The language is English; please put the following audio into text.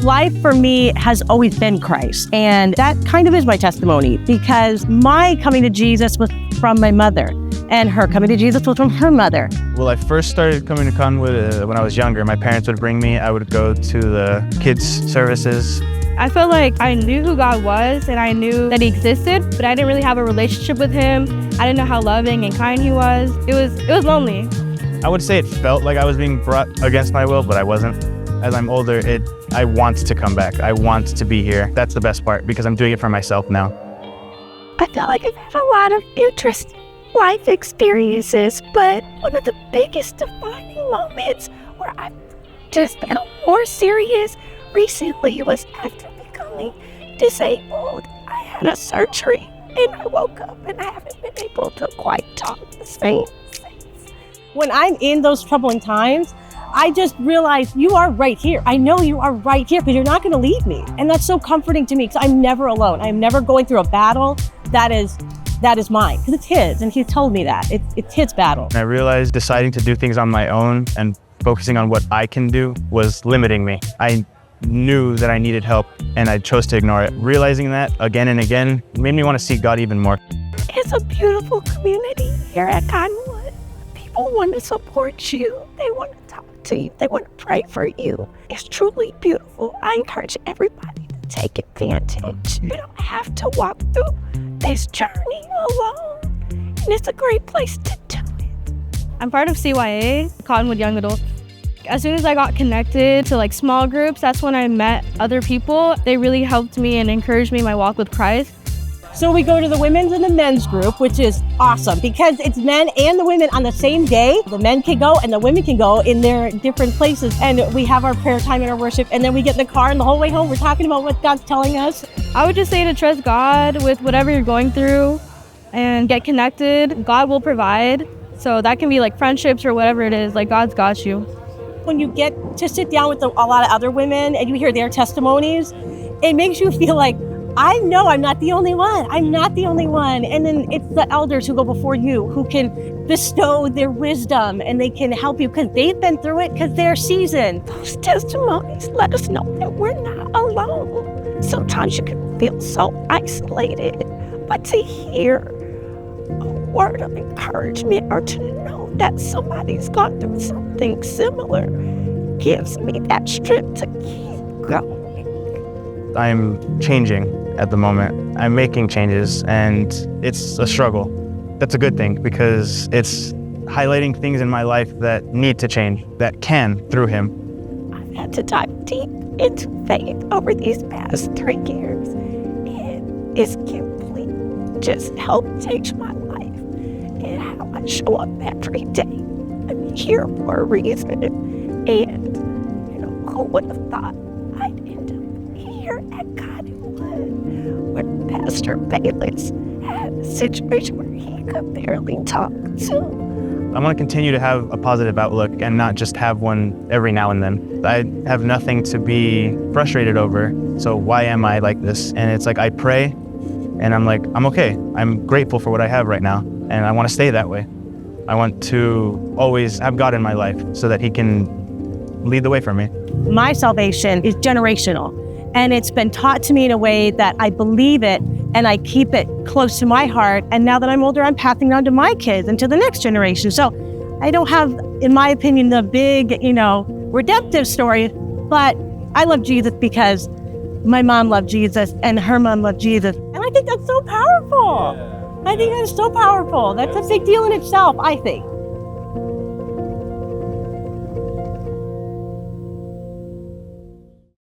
Life for me has always been Christ, and that kind of is my testimony, because my coming to Jesus was from my mother, and her coming to Jesus was from her mother. Well, I first started coming to Cottonwood when I was younger. My parents would bring me. I would go to the kids' services. I felt like I knew who God was and I knew that he existed, but I didn't really have a relationship with him. I didn't know how loving and kind he was. It was lonely. I would say it felt like I was being brought against my will, but I wasn't. As I'm older, I want to come back. I want to be here. That's the best part, because I'm doing it for myself now. I feel like I've had a lot of interesting life experiences, but one of the biggest defining moments where I've just been more serious recently was after becoming disabled. I had a surgery and I woke up and I haven't been able to quite talk the same since. When I'm in those troubling times, I just realize you are right here. I know you are right here because you're not going to leave me. And that's so comforting to me because I'm never alone. I'm never going through a battle that is mine, because it's his, and he told me that. It's his battle. And I realized deciding to do things on my own and focusing on what I can do was limiting me. I knew that I needed help, and I chose to ignore it. Realizing that again and again made me want to seek God even more. It's a beautiful community here at Cottonwood. People want to support you. They want to talk to you. They want to pray for you. It's truly beautiful. I encourage everybody to take advantage. You don't have to walk through this journey alone, and it's a great place to do it. I'm part of CYA, Cottonwood Young Adults. As soon as I got connected to like small groups, that's when I met other people. They really helped me and encouraged me in my walk with Christ. So we go to the women's and the men's group, which is awesome because it's men and the women on the same day. The men can go and the women can go in their different places. And we have our prayer time and our worship. And then we get in the car and the whole way home, we're talking about what God's telling us. I would just say to trust God with whatever you're going through and get connected. God will provide. So that can be like friendships or whatever it is, like God's got you. When you get to sit down with a lot of other women and you hear their testimonies, it makes you feel like, I know I'm not the only one. I'm not the only one. And then it's the elders who go before you who can bestow their wisdom and they can help you because they've been through it because they're seasoned. Those testimonies let us know that we're not alone. Sometimes you can feel so isolated, but to hear a word of encouragement or to know that somebody's gone through something similar gives me that strength to keep going. I'm changing at the moment. I'm making changes, and it's a struggle. That's a good thing because it's highlighting things in my life that need to change, that can through him. I've had to dive deep into faith over these past 3 years, and it's completely just helped change my life and how I show up every day. I'm here for a reason, and who would have thought I'd end up here at Cottonwood, where Pastor Bayless had a situation where he could barely talk to. I want to continue to have a positive outlook and not just have one every now and then. I have nothing to be frustrated over, so why am I like this? And it's like I pray, and I'm like, I'm okay. I'm grateful for what I have right now, and I want to stay that way. I want to always have God in my life so that he can lead the way for me. My salvation is generational, and it's been taught to me in a way that I believe it and I keep it close to my heart. And now that I'm older, I'm passing on to my kids and to the next generation. So I don't have, in my opinion, the big, redemptive story, but I love Jesus because my mom loved Jesus and her mom loved Jesus. And I think that's so powerful. I think that's so powerful. That's a big deal in itself, I think.